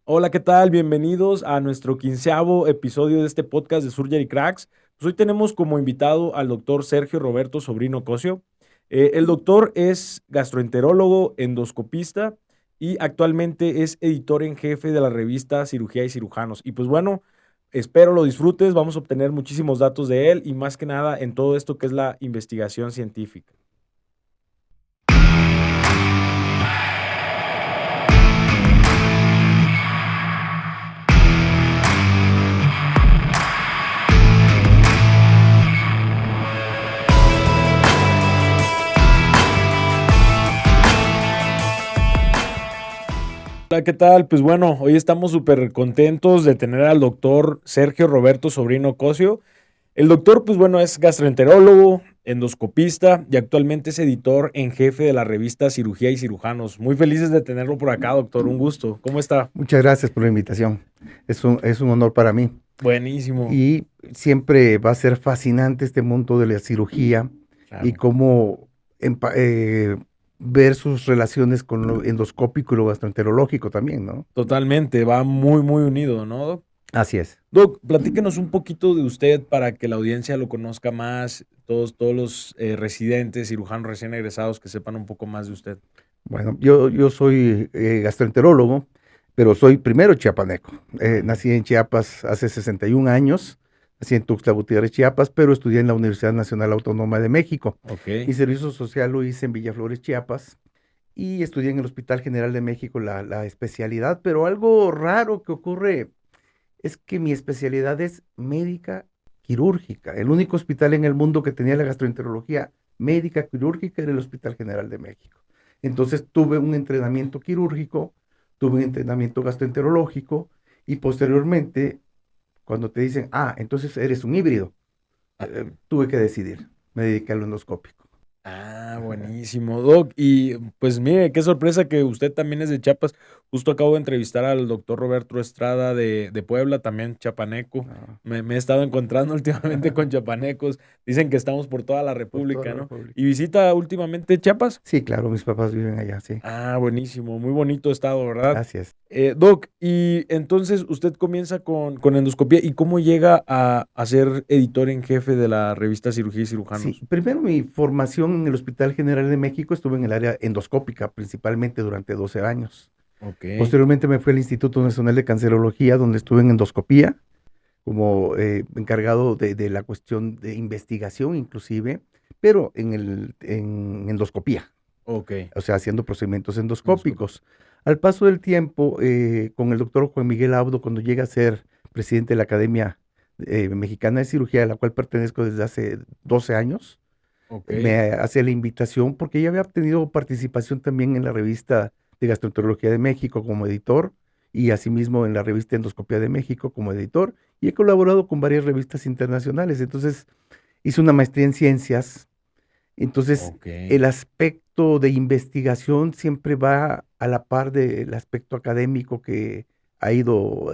Hola, ¿qué tal? Bienvenidos a nuestro 15º episodio de este podcast de Surgery Cracks. Pues hoy tenemos como invitado al doctor Sergio Roberto Sobrino Cosio. El doctor es gastroenterólogo, endoscopista y actualmente es editor en jefe de la revista Cirugía y Cirujanos. Y pues bueno, espero lo disfrutes, vamos a obtener muchísimos datos de él y más que nada en todo esto que es la investigación científica. Hola, ¿qué tal? Pues bueno, hoy estamos súper contentos de tener al doctor Sergio Roberto Sobrino Cosio. El doctor, pues bueno, es gastroenterólogo, endoscopista y actualmente es editor en jefe de la revista Cirugía y Cirujanos. Muy felices de tenerlo por acá, doctor. Un gusto. ¿Cómo está? Muchas gracias por la invitación. Es un honor para mí. Buenísimo. Y siempre va a ser fascinante este mundo de la cirugía y Claro. cómo ver sus relaciones con lo endoscópico y lo gastroenterológico también, ¿no? Totalmente. Va muy, muy unido, ¿no, doc? Así es. Doc, platíquenos un poquito de usted para que la audiencia lo conozca más, todos los residentes, cirujanos recién egresados que sepan un poco más de usted. Bueno, yo soy gastroenterólogo, pero soy primero chiapaneco. Ah, Nací en Chiapas hace 61 años, nací en Tuxtla Gutiérrez, Chiapas, pero estudié en la Universidad Nacional Autónoma de México. Mi ok. servicio social lo hice en Villaflores, Chiapas, y estudié en el Hospital General de México la especialidad, pero algo raro que ocurre es que mi especialidad es médica quirúrgica. El único hospital en el mundo que tenía la gastroenterología médica quirúrgica era el Hospital General de México. Entonces tuve un entrenamiento quirúrgico, tuve un entrenamiento gastroenterológico y posteriormente, cuando te dicen, entonces eres un híbrido, tuve que decidir, me dediqué a lo endoscópico. Ajá. Buenísimo, Doc. Y pues mire, qué sorpresa que usted también es de Chiapas. Justo acabo de entrevistar al doctor Roberto Estrada de Puebla, también chapaneco. Ah, Me he estado encontrando últimamente con chapanecos. Dicen que estamos por toda la por toda República, la ¿no? República. ¿Y visita últimamente Chiapas? Sí, claro, mis papás viven allá, sí. Buenísimo, muy bonito estado, ¿verdad? Así es. Doc, y entonces usted comienza con endoscopía. ¿Y cómo llega a ser editor en jefe de la revista Cirugía y Sí, Cirujanos? primero mi formación en el Hospital General de México estuve en el área endoscópica, principalmente durante 12 años. Ok, Posteriormente me fui al Instituto Nacional de Cancerología, donde estuve en endoscopía, como encargado de la cuestión de investigación inclusive, pero en endoscopía, ok. o sea, haciendo procedimientos Endoscopia. endoscópicos. Al paso del tiempo, con el doctor Juan Miguel Audo, cuando llega a ser presidente de la Academia Mexicana de Cirugía, a la cual pertenezco desde hace 12 años, Ok. me hace la invitación porque ya había tenido participación también en la revista de Gastroenterología de México como editor y asimismo en la revista Endoscopía de México como editor y he colaborado con varias revistas internacionales. Entonces hice una maestría en ciencias. Entonces Ok. el aspecto de investigación siempre va a la par del aspecto académico que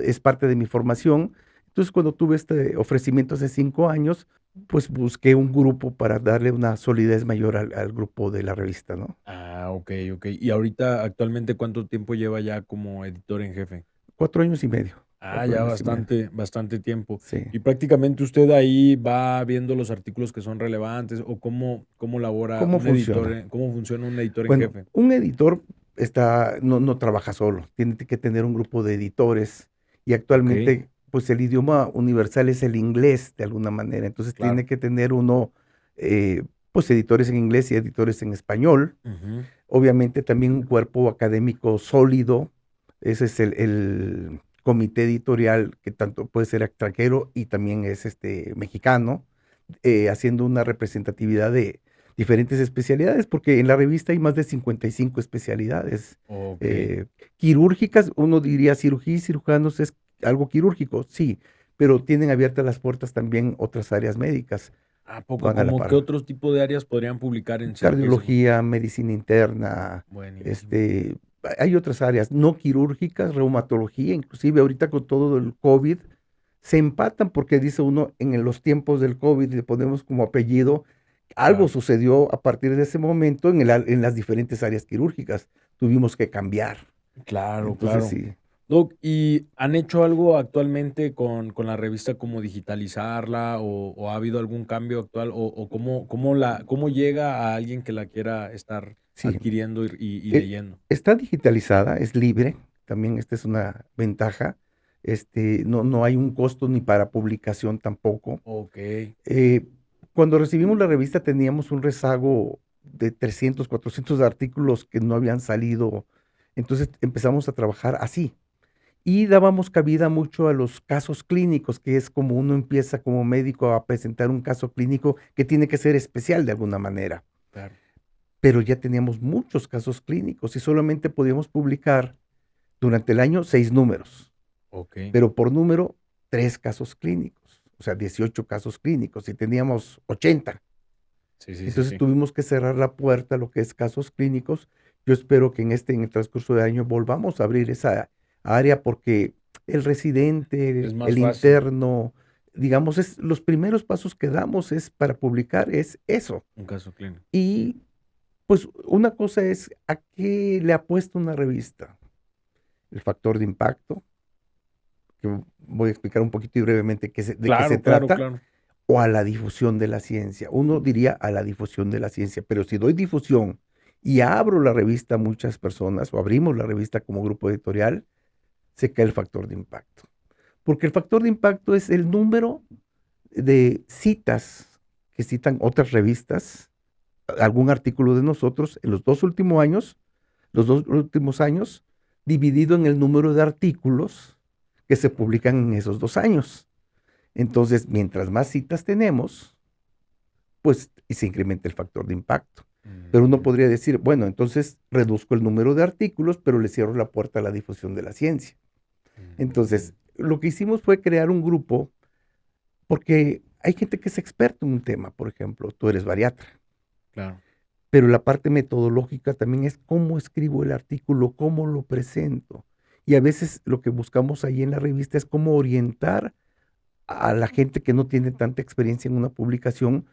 es parte de mi formación. Entonces cuando tuve este ofrecimiento hace 5 años, pues busqué un grupo para darle una solidez mayor al grupo de la revista, ¿no? Ok, ok. Y ahorita, actualmente, ¿cuánto tiempo lleva ya como editor en jefe? 4 años y medio, cuatro Ya años y medio. bastante, bastante tiempo. Sí. Y prácticamente usted ahí va viendo los artículos que son relevantes o cómo labora ¿Cómo un editor, funciona? cómo funciona un editor en Bueno, jefe. un editor no trabaja solo, tiene que tener un grupo de editores y Ok, actualmente pues el idioma universal es el inglés de alguna manera, entonces claro. tiene que tener uno pues editores en inglés y editores en español, Ujú. obviamente también un cuerpo académico sólido, ese es el comité editorial que tanto puede ser extranjero y también es mexicano, haciendo una representatividad de diferentes especialidades, porque en la revista hay más de 55 especialidades. Ok. eh, Quirúrgicas, uno diría cirugía y cirujanos es algo quirúrgico, sí, pero tienen abiertas las puertas también otras áreas médicas, ¿A poco? van a la ¿Cómo qué par. otros tipos de áreas podrían publicar en cirugía y cirugía? Cardiología, medicina interna, Buenísimo. hay otras áreas no quirúrgicas, reumatología, inclusive ahorita con todo el COVID, se empatan porque dice uno en los tiempos del COVID, le ponemos como apellido, algo Claro, sucedió a partir de ese momento en las diferentes áreas quirúrgicas, tuvimos que cambiar. claro, Entonces claro. sí. Doc, ¿y han hecho algo actualmente con la revista como digitalizarla o ha habido algún cambio actual o cómo llega a alguien que la quiera estar Sí, adquiriendo y eh, leyendo? está digitalizada, es libre, también esta es una ventaja. No hay un costo ni para publicación tampoco. Okey, Eh, Cuando recibimos la revista teníamos un rezago de 300, 400 artículos que no habían salido, entonces empezamos a trabajar así. Y dábamos cabida mucho a los casos clínicos, que es como uno empieza como médico a presentar un caso clínico que tiene que ser especial de alguna manera. claro, Pero ya teníamos muchos casos clínicos y solamente podíamos publicar durante el año 6 números, okey. pero por número 3 casos clínicos, o sea, 18 casos clínicos y teníamos 80. Sí, sí, sí, Entonces sí. tuvimos que cerrar la puerta a lo que es casos clínicos. Yo espero que en el transcurso del año volvamos a abrir esa área porque el Es residente, más el fácil interno, digamos, es los primeros pasos que damos es para publicar es eso. un caso clínico. Y pues una cosa es a qué le apuesta una revista, el factor de impacto, que voy a explicar un poquito y brevemente de qué se Claro, claro, trata, claro. o a la difusión de la ciencia. Uno diría a la difusión de la ciencia, pero si doy difusión y abro la revista a muchas personas o abrimos la revista como grupo editorial, se cae el factor de impacto. Porque el factor de impacto es el número de citas que citan otras revistas, algún artículo de nosotros en los 2 últimos años, dividido en el número de artículos que se publican en esos 2 años. Entonces, mientras más citas tenemos, pues y se incrementa el factor de impacto. Pero uno Ujú, podría decir, bueno, entonces reduzco el número de artículos, pero le cierro la puerta a la difusión de la ciencia. ujú. Entonces, lo que hicimos fue crear un grupo, porque hay gente que es experta en un tema, por ejemplo, tú eres bariatra, Claro. pero la parte metodológica también es cómo escribo el artículo, cómo lo presento. Y a veces lo que buscamos ahí en la revista es cómo orientar a la gente que no tiene tanta experiencia en una publicación,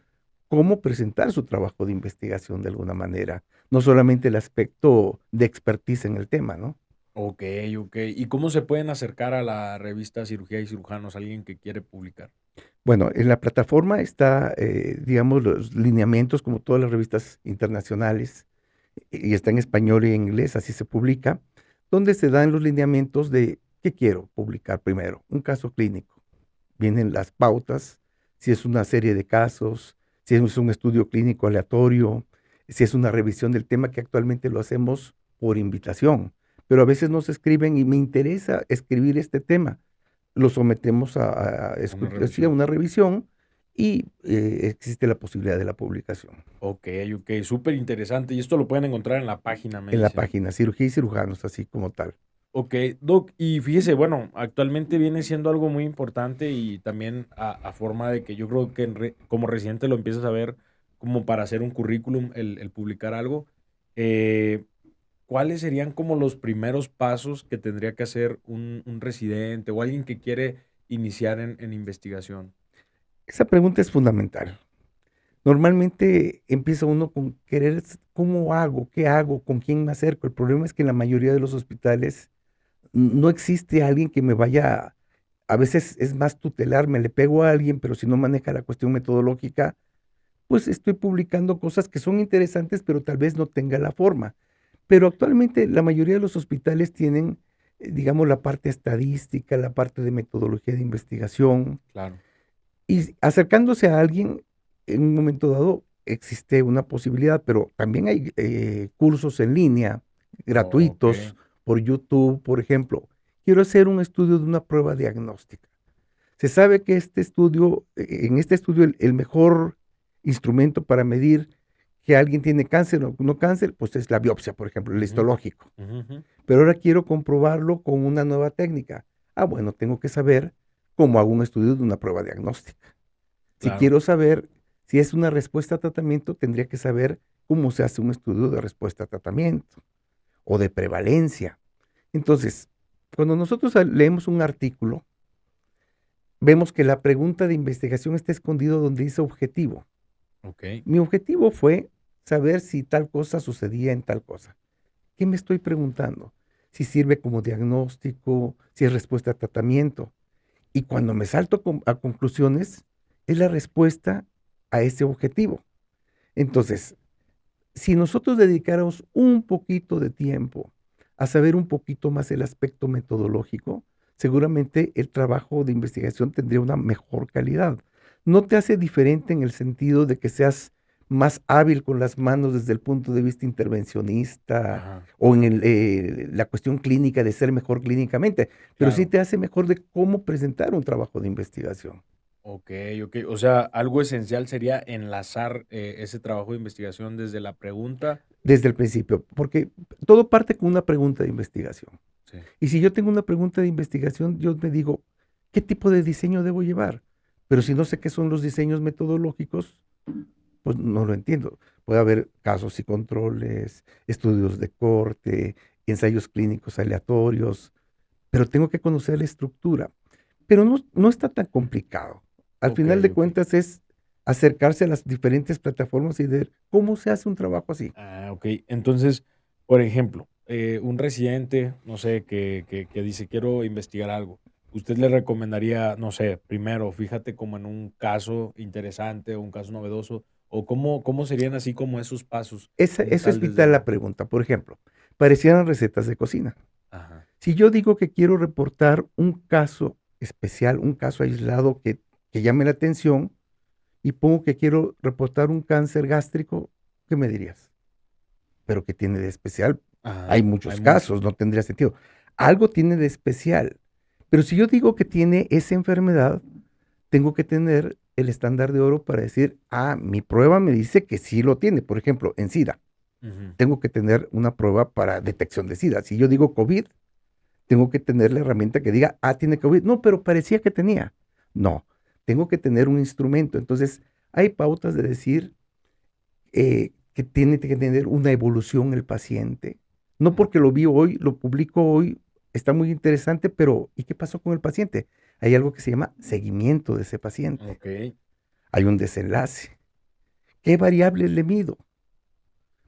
cómo presentar su trabajo de investigación de alguna manera, no solamente el aspecto de expertise en el tema, ¿no? Okey, okey. ¿Y cómo se pueden acercar a la revista Cirugía y Cirujanos, alguien que quiere publicar? Bueno, en la plataforma está, digamos, los lineamientos como todas las revistas internacionales, y está en español y en inglés, así se publica, donde se dan los lineamientos de qué quiero publicar primero, un caso clínico. Vienen las pautas, si es una serie de casos, si es un estudio clínico aleatorio, si es una revisión del tema, que actualmente lo hacemos por invitación, pero a veces nos escriben y me interesa escribir este tema. Lo sometemos Una sí, a revisión. una revisión y existe la posibilidad de la publicación Okey, okey, superinteresante. Y esto lo pueden encontrar en la página, me en la dice. página Cirugía y Cirujanos, así como tal. Okey, Doc, y fíjese, bueno, actualmente viene siendo algo muy importante y también a forma de que yo creo que como residente lo empiezas a ver como para hacer un currículum, el publicar algo. Eh, ¿Cuáles serían como los primeros pasos que tendría que hacer un residente o alguien que quiere iniciar en investigación? Esa pregunta es fundamental. Normalmente empieza uno con querer, ¿cómo hago? ¿Qué hago? ¿Con quién me acerco? El problema es que en la mayoría de los hospitales no existe alguien que me vaya, a veces es más tutelar, me le pego a alguien, pero si no maneja la cuestión metodológica, pues estoy publicando cosas que son interesantes, pero tal vez no tenga la forma. Pero actualmente la mayoría de los hospitales tienen, digamos, la parte estadística, la parte de metodología de investigación, Claro. y acercándose a alguien, en un momento dado existe una posibilidad, pero también hay cursos en línea gratuitos Okey. por YouTube, por ejemplo. Quiero hacer un estudio de una prueba diagnóstica. Se sabe que en este estudio el mejor instrumento para medir que alguien tiene cáncer o no cáncer, pues es la biopsia, por ejemplo, el Ujú, histológico. ujú, ujú. Pero ahora quiero comprobarlo con una nueva técnica. Ah, bueno, tengo que saber cómo hago un estudio de una prueba diagnóstica. Si Claro. quiero saber si es una respuesta a tratamiento, tendría que saber cómo se hace un estudio de respuesta a tratamiento o de prevalencia. Entonces, cuando nosotros leemos un artículo, vemos que la pregunta de investigación está escondido donde dice objetivo. Okey. Mi objetivo fue saber si tal cosa sucedía en tal cosa. ¿Qué me estoy preguntando? si sirve como diagnóstico, si es respuesta a tratamiento. Y cuando me salto a conclusiones, es la respuesta a ese objetivo. Entonces, si nosotros dedicáramos un poquito de tiempo a saber un poquito más el aspecto metodológico, seguramente el trabajo de investigación tendría una mejor calidad. No te hace diferente en el sentido de que seas más hábil con las manos desde el punto de vista intervencionista Ajá, o en la cuestión clínica de ser mejor clínicamente, pero sí claro. te hace mejor de cómo presentar un trabajo de investigación. Ok, ok. O sea, algo esencial sería enlazar ese trabajo de investigación desde la pregunta. Desde el principio, porque todo parte con una pregunta de investigación. Sí. Y si yo tengo una pregunta de investigación, yo me digo, ¿qué tipo de diseño debo llevar? Pero si no sé qué son los diseños metodológicos, pues no lo entiendo. Puede haber casos y controles, estudios de corte, ensayos clínicos aleatorios, pero tengo que conocer la estructura. Pero no está tan complicado. Al Ok, final de ok. cuentas es acercarse a las diferentes plataformas y ver cómo se hace un trabajo así. Ah, ok. Entonces, por ejemplo, un residente, no sé, que dice, quiero investigar algo. ¿Usted le recomendaría, no sé, primero, fíjate como en un caso interesante o un caso novedoso? ¿O cómo serían así como esos pasos como Eso es tal desde vital la la... pregunta. Por ejemplo, parecieran recetas de cocina. Ajá. Si yo digo que quiero reportar un caso especial, un caso aislado que llame la atención y pongo que quiero reportar un cáncer gástrico, ¿qué me dirías? Pero ¿qué tiene de especial? Hay Ajá, hay muchos muchos. casos, no tendría sentido. Algo tiene de especial. Pero si yo digo que tiene esa enfermedad, tengo que tener el estándar de oro para decir, ah, mi prueba me dice que sí lo tiene. Por ejemplo, en SIDA, Ujú. tengo que tener una prueba para detección de SIDA. Si yo digo COVID, tengo que tener la herramienta que diga, ah, tiene COVID. No, pero parecía que tenía. No, tengo que tener un instrumento. Entonces, hay pautas de decir que tiene que tener una evolución el paciente. No porque lo vi hoy, lo publico hoy, está muy interesante, pero ¿y qué pasó con el paciente? Hay algo que se llama seguimiento de ese paciente. Ok, Hay un desenlace. ¿Qué variables le mido?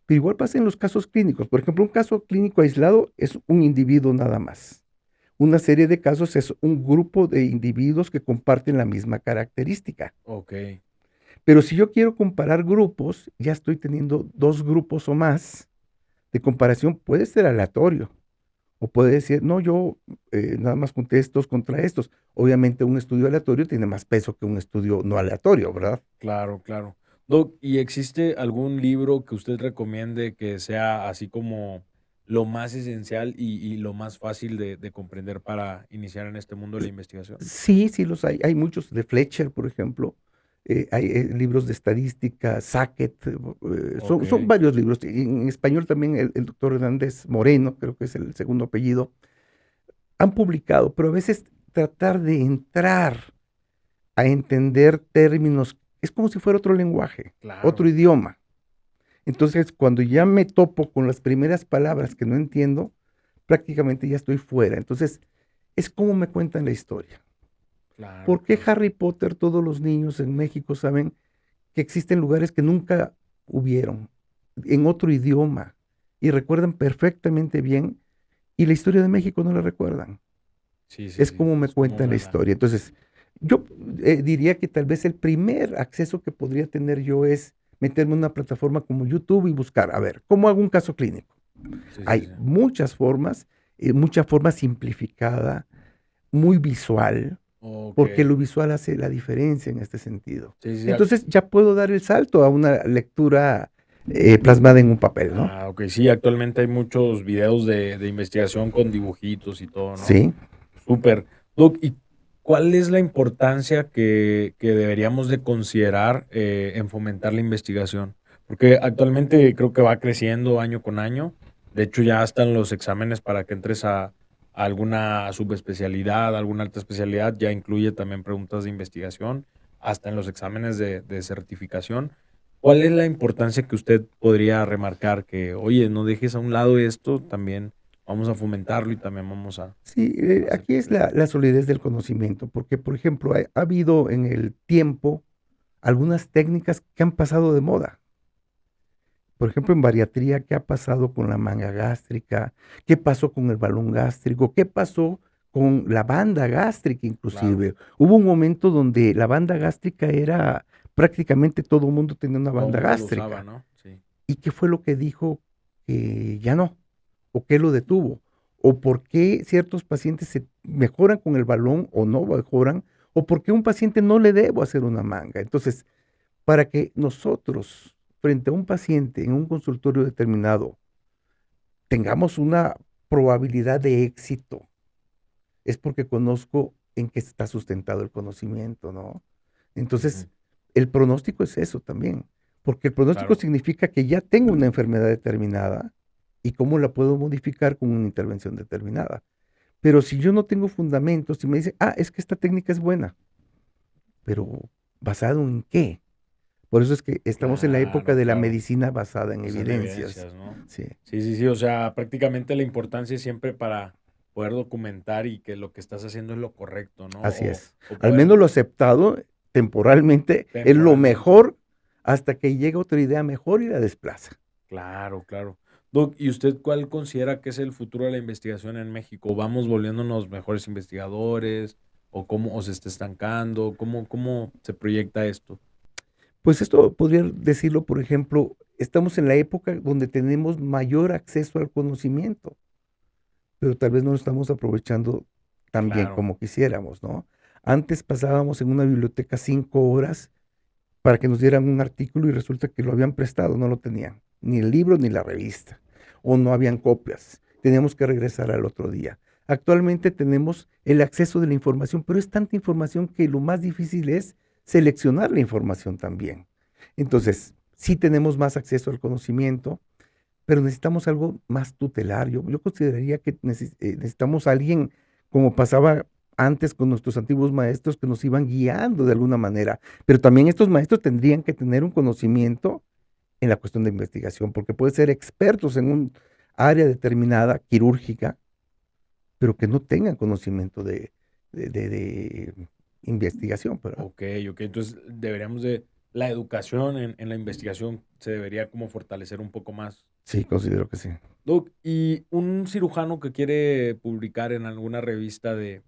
Pero igual pasa en los casos clínicos. Por ejemplo, un caso clínico aislado es un individuo nada más. Una serie de casos es un grupo de individuos que comparten la misma característica. ok. Pero si yo quiero comparar grupos, ya estoy teniendo dos grupos o más de comparación. Puede ser aleatorio o puede decir, no, yo nada más junté estos contra estos. Obviamente un estudio aleatorio tiene más peso que un estudio no aleatorio, ¿verdad? Claro, claro. Doc, ¿y existe algún libro que usted recomiende que sea así como lo más esencial y lo más fácil de comprender para iniciar en este mundo de la investigación? Sí, sí los hay. Hay muchos de Fletcher, por ejemplo. Hay libros de estadística, Sackett, son Okey, varios libros. Y en español también el doctor Hernández Moreno, creo que es el segundo apellido, han publicado, pero a veces tratar de entrar a entender términos es como si fuera otro lenguaje, otro claro. idioma. Entonces, cuando ya me topo con las primeras palabras que no entiendo, prácticamente ya estoy fuera. Entonces, es como me cuentan la historia. Claro, ¿Por qué claro. Harry Potter todos los niños en México saben que existen lugares que nunca hubieron, en otro idioma, y recuerdan perfectamente bien, y la historia de México no la recuerdan? Sí, sí, Es sí, como me es como cuentan la una la historia. Entonces, yo diría que tal vez el primer acceso que podría tener yo es meterme en una plataforma como YouTube y buscar, a ver, ¿cómo hago un caso clínico? sí, sí, Hay sí. muchas formas, mucha forma simplificada, muy visual, porque Okey. lo visual hace la diferencia en este sentido. Sí, sí, Entonces ya puedo dar el salto a una lectura plasmada en un papel, ¿no? okey, sí, actualmente hay muchos videos de investigación con dibujitos y todo, ¿no? Sí. Súper. Doc, ¿y cuál es la importancia que deberíamos de considerar, en fomentar la investigación? Porque actualmente creo que va creciendo año con año. De hecho, ya están los exámenes para que entres a alguna subespecialidad, alguna alta especialidad, ya incluye también preguntas de investigación, hasta en los exámenes de certificación. ¿Cuál es la importancia que usted podría remarcar? Que, oye, no dejes a un lado esto, también vamos a fomentarlo y también vamos Sí, a hacer aquí que es crezca. la solidez del conocimiento, porque, por ejemplo, ha habido en el tiempo algunas técnicas que han pasado de moda, Por ejemplo, en bariatría, ¿qué ha pasado con la manga gástrica? ¿Qué pasó con el balón gástrico? ¿Qué pasó con la banda gástrica Claro, inclusive? Hubo un momento donde la banda gástrica era prácticamente todo el mundo tenía una todo el banda mundo lo usaba, gástrica. ¿no? Sí. ¿Y qué fue lo que dijo que ya no? ¿O qué lo detuvo? ¿O por qué ciertos pacientes se mejoran con el balón o no mejoran? ¿O por qué a un paciente no le debo hacer una manga? Entonces, para que nosotros, frente a un paciente en un consultorio determinado, tengamos una probabilidad de éxito, es porque conozco en qué está sustentado el conocimiento, ¿no? Ujú. Entonces, el pronóstico es eso también, porque el pronóstico Claro, significa que ya tengo una enfermedad determinada y cómo la puedo modificar con una intervención determinada. Pero si yo no tengo fundamentos, si me dicen, es que esta técnica es buena, pero ¿basado en qué? Por eso es que estamos en la época claro, de la claro. medicina basada en O sea, en evidencias. evidencias, ¿no? Sí, Sí, sí, sí. O sea, prácticamente la importancia es siempre para poder documentar y que lo que estás haciendo es lo correcto, ¿no? así es. O Al poder menos lo aceptado temporalmente es lo temporalmente. mejor hasta que llega otra idea mejor y la desplaza. Claro, claro. Doc, ¿y usted cuál considera que es el futuro de la investigación en México? ¿Vamos volviéndonos mejores investigadores? ¿O cómo o se está estancando? ¿Cómo se proyecta esto? Pues esto podría decirlo, por ejemplo, estamos en la época donde tenemos mayor acceso al conocimiento, pero tal vez no lo estamos aprovechando tan bien Claro. como quisiéramos, ¿no? Antes pasábamos en una biblioteca 5 horas para que nos dieran un artículo y resulta que lo habían prestado, no lo tenían, ni el libro ni la revista, o no habían copias, teníamos que regresar al otro día. Actualmente tenemos el acceso de la información, pero es tanta información que lo más difícil es seleccionar la información también. Entonces, sí tenemos más acceso al conocimiento, pero necesitamos algo más tutelario. Yo consideraría que necesitamos a alguien como pasaba antes con nuestros antiguos maestros que nos iban guiando de alguna manera, pero también estos maestros tendrían que tener un conocimiento en la cuestión de investigación, porque pueden ser expertos en un área determinada, quirúrgica, pero que no tengan conocimiento de investigación, ¿verdad? Ok, ok. Entonces deberíamos de, la educación en la investigación se debería como fortalecer un poco más. Sí, considero que sí. Doc, y un cirujano que quiere publicar en alguna revista de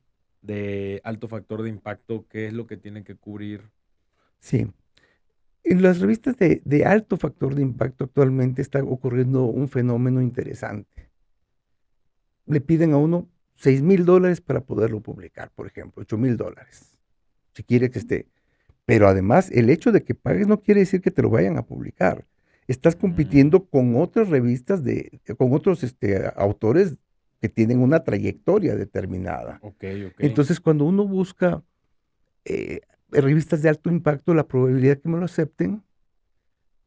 alto factor de impacto, ¿qué es lo que tiene que cubrir? Sí. En las revistas de alto factor de impacto actualmente está ocurriendo un fenómeno interesante. Le piden a uno $6,000 para poderlo publicar, por ejemplo, $8,000, si quiere que esté. Pero además, el hecho de que pagues no quiere decir que te lo vayan a publicar. Estás Mm, compitiendo con otras revistas con otros autores que tienen una trayectoria determinada. ok, ok. Entonces, cuando uno busca eh, revistas de alto impacto, la probabilidad que me lo acepten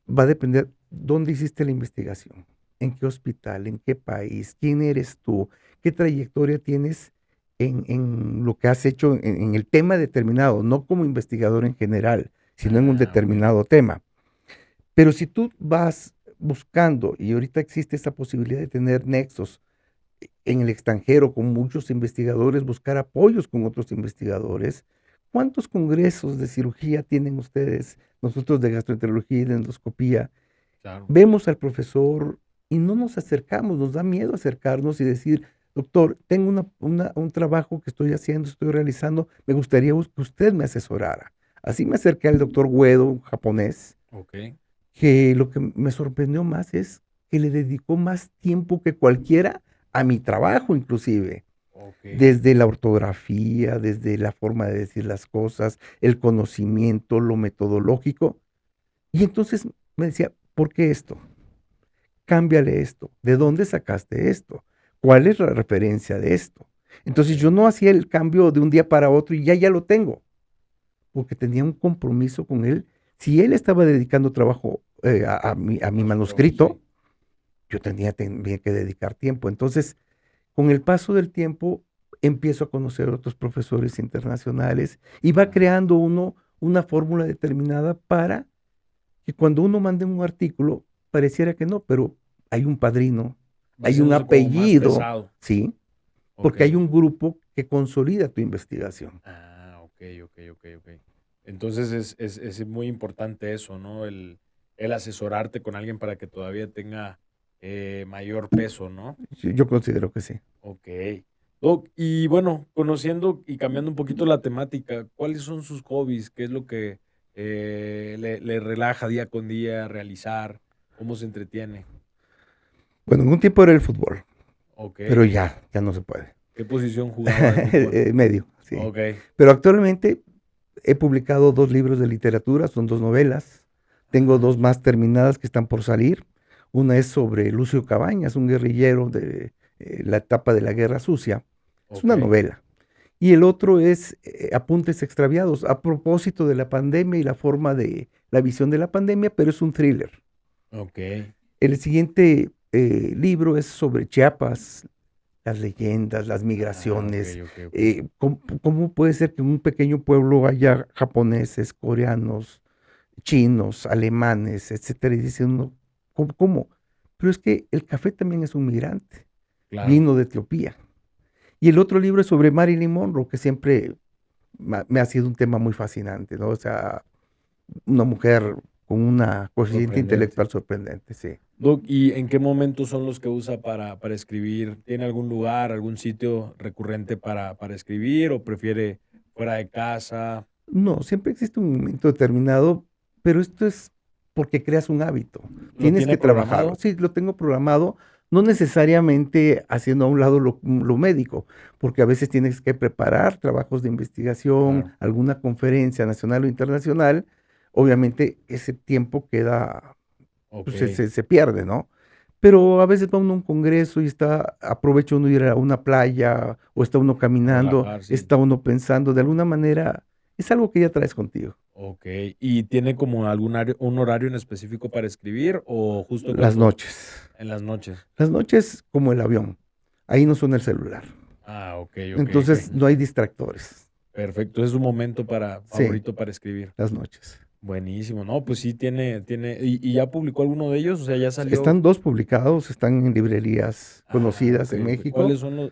va a depender dónde hiciste la investigación, en qué hospital, en qué país, quién eres tú, qué trayectoria tienes en lo que has hecho en el tema determinado, no como investigador en general, sino en un Ok. determinado tema. Pero si tú vas buscando, y ahorita existe esa posibilidad de tener nexos en el extranjero con muchos investigadores, buscar apoyos con otros investigadores. ¿Cuántos congresos de cirugía tienen ustedes? Nosotros de gastroenterología y de endoscopía Claro. vemos al profesor y no nos acercamos, nos da miedo acercarnos y decir, doctor, tengo un trabajo que estoy haciendo, estoy realizando, me gustaría que usted me asesorara. Así me acerqué al doctor Guedo, un japonés, Ok. que lo que me sorprendió más es que le dedicó más tiempo que cualquiera a mi trabajo inclusive, Ok. desde la ortografía, desde la forma de decir las cosas, el conocimiento, lo metodológico. Y entonces me decía, ¿por qué esto? Cámbiale esto. ¿De dónde sacaste esto? ¿Cuál es la referencia de esto? Ok. Entonces yo no hacía el cambio de un día para otro y ya lo tengo, porque tenía un compromiso con él. Si él estaba dedicando trabajo a mi A su trabajo, manuscrito, sí. yo tenía también que dedicar tiempo. Entonces, con el paso del tiempo, empiezo a conocer otros profesores internacionales y va Ah, creando uno una fórmula determinada para que cuando uno mande un artículo, pareciera que no, pero hay un padrino, va hay un haciéndose como más apellido, pesado. ¿sí? Ok. Porque hay un grupo que consolida tu investigación. Ah, ok, ok, ok, ok. Entonces es muy importante eso, ¿no? el asesorarte con alguien para que todavía tenga mayor peso, ¿no? Sí, yo considero que sí. Ok. Doc, y bueno, conociendo y cambiando un poquito la temática, ¿cuáles son sus hobbies? ¿Qué es lo que le relaja día con día realizar? ¿Cómo se entretiene? Bueno, en un tiempo era el fútbol, Ok. pero ya no se puede. ¿Qué posición jugaba de fútbol? Medio, sí. Ok. Pero actualmente he publicado 2 libros de literatura, son 2 novelas. Tengo Ah, 2 más terminadas que están por salir. Una es sobre Lucio Cabañas, un guerrillero de la etapa de la Guerra Sucia. Es ok, una novela. Y el otro es Apuntes extraviados, a propósito de la pandemia y la forma de la visión de la pandemia, pero es un thriller. ok. El siguiente libro es sobre Chiapas, las leyendas, las Ah, ok, migraciones. ok, ok. ¿Cómo puede ser que en un pequeño pueblo haya japoneses, coreanos, chinos, alemanes, etcétera? Y dice uno, ¿cómo? Pero es que el café también es un migrante, Claro. vino de Etiopía. Y el otro libro es sobre Marilyn Monroe, que siempre me ha sido un tema muy fascinante, ¿no? O sea, una mujer con una coeficiente Sorprendente. intelectual sorprendente, sí. Doc, ¿y en qué momentos son los que usa para escribir? ¿Tiene algún lugar, algún sitio recurrente para escribir o prefiere fuera de casa? No, siempre existe un momento determinado, pero esto es porque creas un hábito. ¿Lo Tienes tiene que trabajarlo. programado? Sí, lo tengo programado, no necesariamente haciendo a un lado lo médico, porque a veces tienes que preparar trabajos de investigación, Claro. alguna conferencia nacional o internacional. Obviamente ese tiempo queda, Ok. pues se pierde, ¿no? Pero a veces va uno a un congreso y aprovecha uno ir a una playa o está uno A caminando, relajar, sí. está uno pensando, de alguna manera es algo que ya traes contigo. Ok. ¿Y tiene como un horario en específico para escribir o justo Las cuando noches. en las noches? Las noches como el avión. Ahí no suena el celular. Ah, ok, ok, ok. Entonces no hay distractores. Perfecto. Es un momento Sí, favorito para escribir. las noches. Buenísimo. No, pues sí tiene. ¿Y ya publicó alguno de ellos? O sea, ya salió. Están 2 publicados, están en librerías Ah, ok, conocidas en ok. México.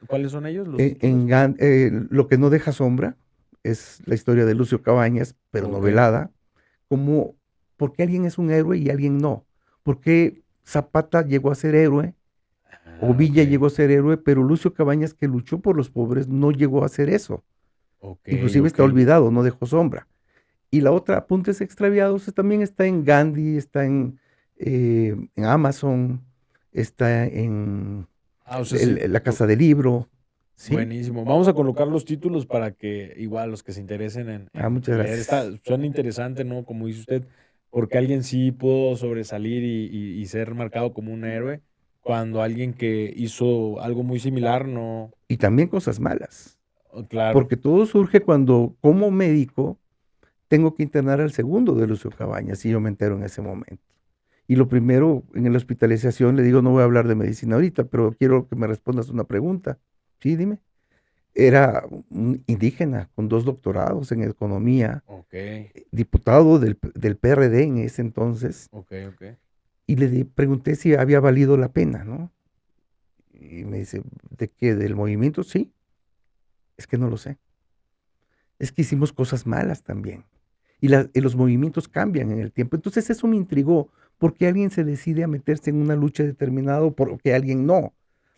¿Cuáles son ellos, los títulos? Lo que no deja sombra es la historia de Lucio Cabañas, pero Ok. novelada, como por qué alguien es un héroe y alguien no. ¿Por qué Zapata llegó a ser héroe o Ah, ok. Villa llegó a ser héroe, pero Lucio Cabañas, que luchó por los pobres, no llegó a hacer eso? Ok, Inclusive ok. está olvidado, no dejó sombra. Y la otra, Apuntes extraviados, también está en Gandhi, está en Amazon, está en O sea, sí. la Casa del Libro, ¿sí? Buenísimo. Vamos a colocar los títulos para que igual los que se interesen en, en- Muchas en leer. gracias. Suena interesante, ¿no? Como dice usted, porque alguien sí pudo sobresalir y ser marcado como un héroe, cuando alguien que hizo algo muy similar, no. Y también cosas malas, Oh, claro, porque todo surge cuando, como médico, tengo que internar al segundo de Lucio Cabañas y yo me entero en ese momento. Y lo primero, en la hospitalización, le digo, no voy a hablar de medicina ahorita, pero quiero que me respondas una pregunta. Sí, dime. Era un indígena con 2 doctorados en economía, ok, diputado del PRD en ese entonces, ok, ok. y pregunté si había valido la pena, ¿no? Y me dice, ¿de qué? ¿Del movimiento? Sí, es que no lo sé. Es que hicimos cosas malas también. Y los movimientos cambian en el tiempo. Entonces eso me intrigó, porque alguien se decide a meterse en una lucha determinada o porque alguien no.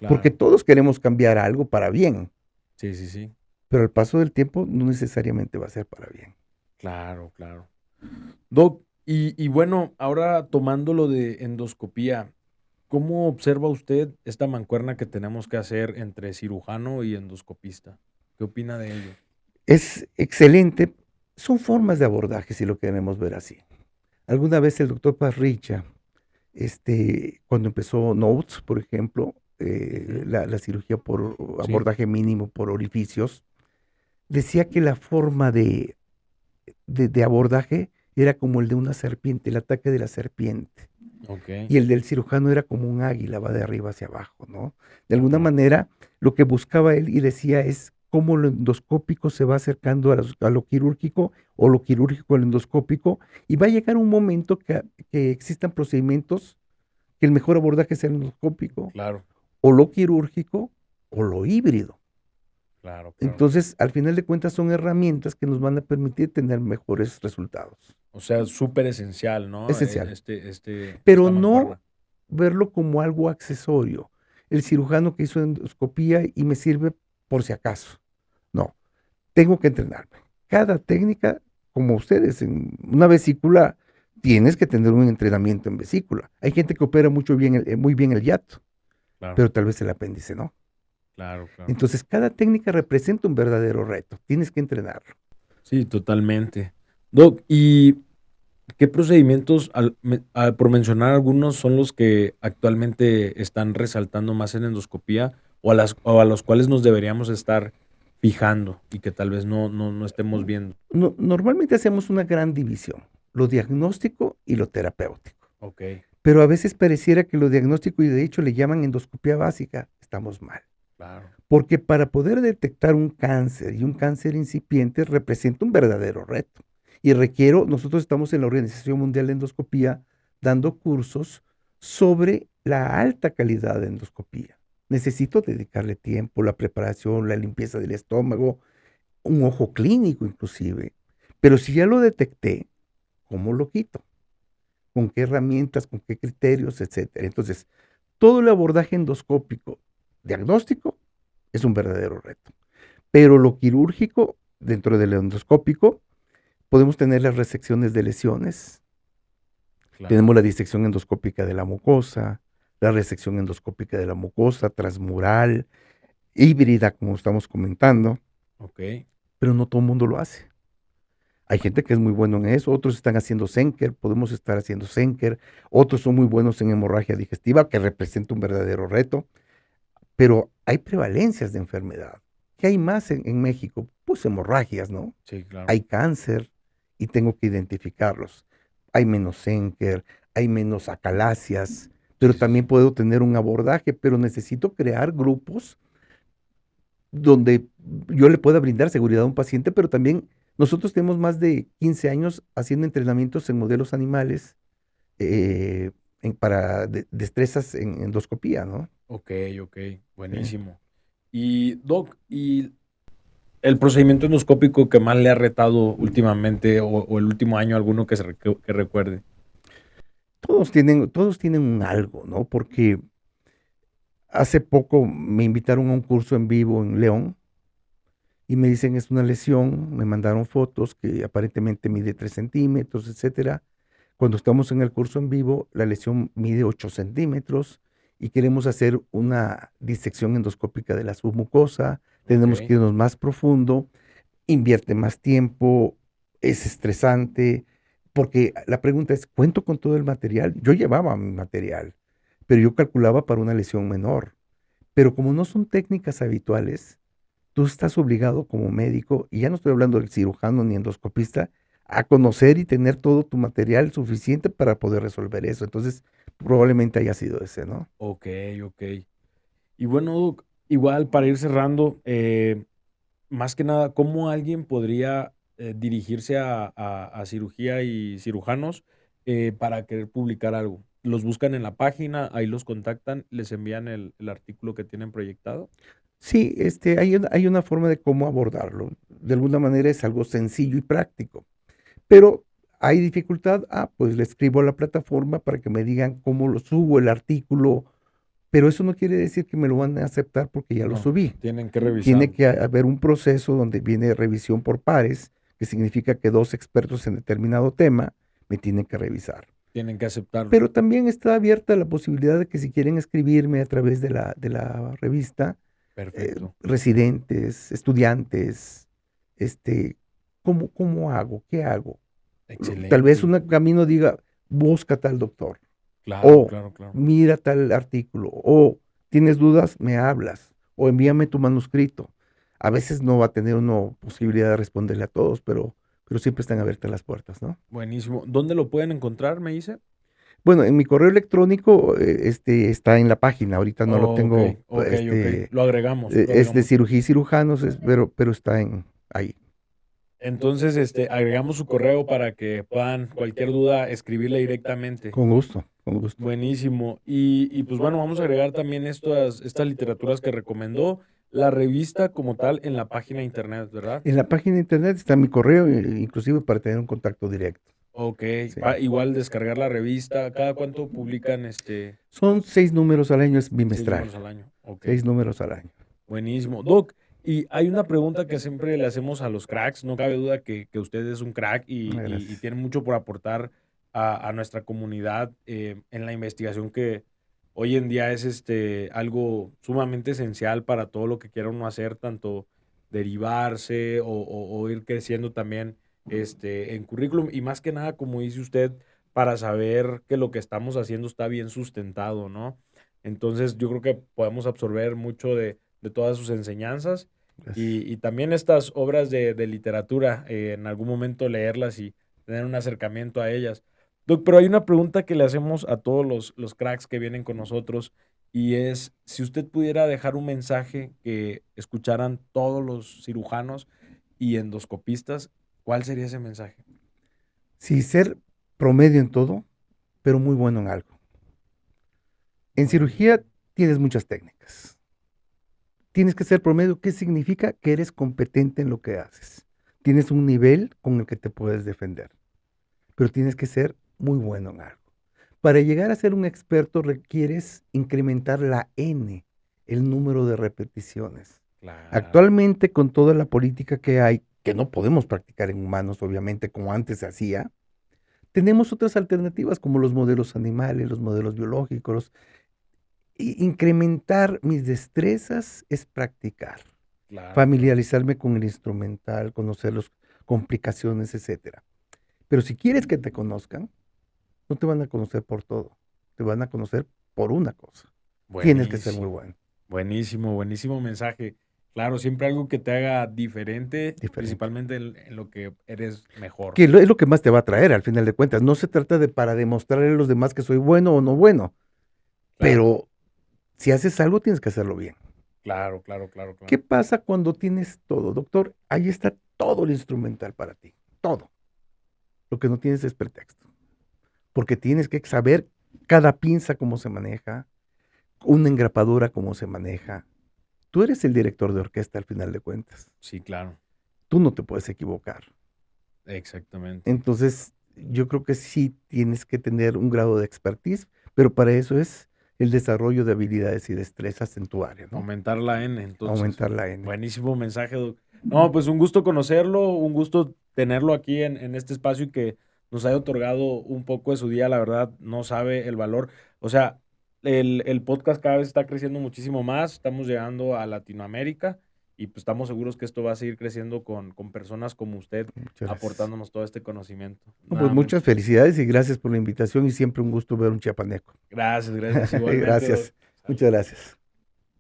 Porque Claro, todos queremos cambiar algo para bien, sí, sí, sí, pero al paso del tiempo no necesariamente va a ser para bien. claro, claro. Doc, y bueno, ahora tomando lo de endoscopía, ¿cómo observa usted esta mancuerna que tenemos que hacer entre cirujano y endoscopista? ¿Qué opina de ello? Es excelente. Son formas de abordaje, si lo queremos ver así. Alguna vez el doctor Parricha, cuando empezó Notes, por ejemplo, Ujú, la cirugía por sí, abordaje mínimo por orificios, decía que la forma de abordaje era como el de una serpiente, el ataque de la serpiente. ok, Y el del cirujano era como un águila, va de arriba hacia abajo, ¿no? De alguna ajá, manera, lo que buscaba él y decía es cómo lo endoscópico se va acercando a lo quirúrgico o lo quirúrgico al endoscópico, y va a llegar un momento que existan procedimientos que el mejor abordaje sea el endoscópico, claro, o lo quirúrgico, o lo híbrido. Claro, claro. Entonces, al final de cuentas, son herramientas que nos van a permitir tener mejores resultados. O sea, súper esencial, ¿no? Esencial. Pero Esta no mancuerna. verlo como algo accesorio. El cirujano que hizo endoscopía y me sirve por si acaso. No, tengo que entrenarme. Cada técnica, como ustedes, en una vesícula, tienes que tener un entrenamiento en vesícula. Hay gente que opera muy bien el hiato, Claro, pero tal vez el apéndice no. claro, claro. Entonces, cada técnica representa un verdadero reto. Tienes que entrenarlo. Sí, totalmente. Doc, ¿y qué procedimientos, por mencionar algunos, son los que actualmente están resaltando más en endoscopía o a los cuales nos deberíamos estar fijando y que tal vez no estemos viendo? Normalmente hacemos una gran división, lo diagnóstico y lo terapéutico. Ok, Pero a veces pareciera que lo diagnóstico, y de hecho le llaman endoscopía básica, estamos mal. claro. Porque para poder detectar un cáncer y un cáncer incipiente representa un verdadero reto. Y nosotros estamos en la Organización Mundial de Endoscopía dando cursos sobre la alta calidad de endoscopía. Necesito dedicarle tiempo, la preparación, la limpieza del estómago, un ojo clínico inclusive. Pero si ya lo detecté, ¿cómo lo quito? ¿Con qué herramientas, con qué criterios, etcétera? Entonces, todo el abordaje endoscópico diagnóstico es un verdadero reto. Pero lo quirúrgico, dentro del endoscópico, podemos tener las resecciones de lesiones, Claro, tenemos la disección endoscópica de la mucosa, la resección endoscópica de la mucosa, transmural, híbrida, como estamos comentando, ok. pero no todo el mundo lo hace. Hay gente que es muy bueno en eso, otros están haciendo Senker, podemos estar haciendo Senker, otros son muy buenos en hemorragia digestiva, que representa un verdadero reto, pero hay prevalencias de enfermedad. ¿Qué hay más en México? Pues hemorragias, ¿no? Sí, claro. Hay cáncer y tengo que identificarlos. Hay menos Senker, hay menos acalacias, pero Sí, sí, también sí. puedo tener un abordaje, pero necesito crear grupos donde yo le pueda brindar seguridad a un paciente, pero también nosotros tenemos más de 15 años haciendo entrenamientos en modelos animales eh, para destrezas en endoscopía, ¿no? Ok, ok. Sí. Buenísimo. Y, Doc, ¿y el procedimiento endoscópico que más le ha retado últimamente o el último año, alguno que recuerde? Todos tienen un algo, ¿no? Porque hace poco me invitaron a un curso en vivo en León y me dicen es una lesión, me mandaron fotos que aparentemente mide 3 centímetros, etcétera. Cuando estamos en el curso en vivo, la lesión mide 8 centímetros y queremos hacer una disección endoscópica de la submucosa, Ok, tenemos que irnos más profundo, invierte más tiempo, es estresante, porque la pregunta es, ¿cuento con todo el material? Yo llevaba mi material, pero yo calculaba para una lesión menor. Pero como no son técnicas habituales, tú estás obligado como médico, y ya no estoy hablando del cirujano ni endoscopista, a conocer y tener todo tu material suficiente para poder resolver eso. Entonces, probablemente haya sido ese, ¿no? ok, ok. Y bueno, Doc, igual para ir cerrando, más que nada, ¿cómo alguien podría dirigirse a cirugía y cirujanos para querer publicar algo? ¿Los buscan en la página, ahí los contactan, les envían el artículo que tienen proyectado? Sí, hay una forma de cómo abordarlo. De alguna manera es algo sencillo y práctico. Pero hay dificultad, pues le escribo a la plataforma para que me digan cómo lo subo el artículo, pero eso no quiere decir que me lo van a aceptar porque ya lo No, subí. tienen que Tiene revisarlo, que haber un proceso donde viene revisión por pares, que significa que dos expertos en determinado tema me tienen que revisar. tienen que aceptarlo. Pero también está abierta la posibilidad de que si quieren escribirme a través de la revista, Perfecto, residentes, estudiantes, este, ¿cómo hago? ¿Qué hago? Tal vez excelente. un camino diga, busca tal doctor, Claro, o claro, claro. mira tal artículo, o tienes dudas, me hablas, o envíame tu manuscrito. A veces no va a tener una posibilidad de responderle a todos, pero siempre están abiertas las puertas, ¿no? Buenísimo. ¿Dónde lo pueden encontrar, me dice? Bueno, en mi correo electrónico está en la página, ahorita no lo Ok, tengo, ok, ok. Lo es de agregamos. cirugía y cirujanos, pero está ahí. Entonces, agregamos su correo para que puedan, cualquier duda, escribirle directamente. Con gusto, con gusto. Buenísimo. Pues bueno, vamos a agregar también estas literaturas que recomendó. la revista como tal en la página de internet, ¿verdad? En la página de internet está mi correo, inclusive para tener un contacto directo. Ok, Sí. igual descargar la revista. ¿Cada cuánto publican Son 6 números al año, es 6 bimestral. números al año? Ok, 6 números al año. buenísimo. Doc, y hay una pregunta que siempre le hacemos a los cracks. No cabe duda que usted es un crack y Gracias. tiene mucho por aportar a nuestra comunidad en la investigación que hoy en día es algo sumamente esencial para todo lo que quiera uno hacer, tanto derivarse o ir creciendo también en currículum y más que nada, como dice usted, para saber que lo que estamos haciendo está bien sustentado, ¿no? Entonces yo creo que podemos absorber mucho de todas sus enseñanzas Gracias. y también estas obras de literatura, en algún momento leerlas y tener un acercamiento a ellas. Doc, pero hay una pregunta que le hacemos a todos los cracks que vienen con nosotros y es, si usted pudiera dejar un mensaje que escucharan todos los cirujanos y endoscopistas, ¿cuál sería ese mensaje? Sí, ser promedio en todo, pero muy bueno en algo. En cirugía tienes muchas técnicas. Tienes que ser promedio. ¿Qué significa? Que eres competente en lo que haces. Tienes un nivel con el que te puedes defender, pero tienes que ser muy bueno en algo. Para llegar a ser un experto requieres incrementar la N, el número de repeticiones. Claro, Actualmente, con toda la política que hay, que no podemos practicar en humanos, obviamente, como antes se hacía, tenemos otras alternativas como los modelos animales, los modelos biológicos. Incrementar mis destrezas es practicar, claro, claro. familiarizarme con el instrumental, conocer las complicaciones, etcétera. Pero si quieres que te conozcan, no te van a conocer por todo, te van a conocer por una cosa. Tienes que ser muy Buenísimo, bueno, buenísimo, buenísimo mensaje. Claro, siempre algo que te haga diferente, diferente. principalmente en lo que eres mejor. Que es lo que más te va a traer al final de cuentas. No se trata de para demostrarle a los demás que soy bueno o no bueno, Claro, pero si haces algo tienes que hacerlo bien. claro, claro, claro, ¿Qué claro. pasa cuando tienes todo, doctor? Ahí está todo el instrumental para ti, todo. Lo que no tienes es pretexto, porque tienes que saber cada pinza cómo se maneja, una engrapadura cómo se maneja. Tú eres el director de orquesta al final de cuentas. Sí, claro, Tú no te puedes equivocar. exactamente. Entonces, yo creo que sí tienes que tener un grado de expertise, pero para eso es el desarrollo de habilidades y destrezas en tu área, ¿no? Aumentar la N, entonces. Aumentar la N. Buenísimo mensaje, Doc. No, pues un gusto conocerlo, un gusto tenerlo aquí en este espacio y que nos haya otorgado un poco de su día. La verdad, no sabe el valor. O sea, el podcast cada vez está creciendo muchísimo más. Estamos llegando a Latinoamérica y pues estamos seguros que esto va a seguir creciendo con personas como usted Muchas gracias. aportándonos todo este conocimiento. No, pues Nada, muchas felicidades y gracias por la invitación y siempre un gusto ver un chiapaneco. gracias, gracias. Igualmente, Doc. Gracias, Sale. muchas gracias.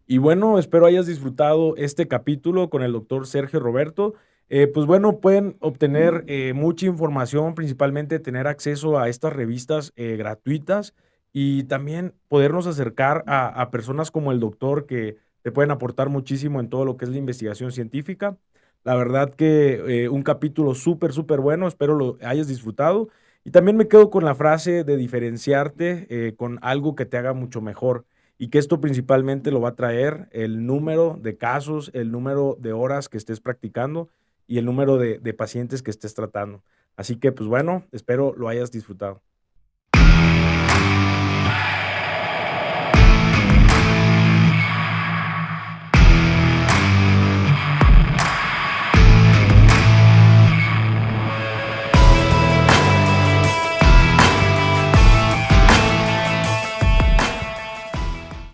Y bueno, espero hayas disfrutado este capítulo con el doctor Sergio Roberto. Pues bueno, pueden obtener mucha información, principalmente tener acceso a estas revistas gratuitas y también podernos acercar a personas como el doctor que te pueden aportar muchísimo en todo lo que es la investigación científica. La verdad que un capítulo súper, súper bueno, espero lo hayas disfrutado. Y también me quedo con la frase de diferenciarte con algo que te haga mucho mejor y que esto principalmente lo va a traer el número de casos, el número de horas que estés practicando y el número de pacientes que estés tratando. Así que, pues bueno, espero lo hayas disfrutado.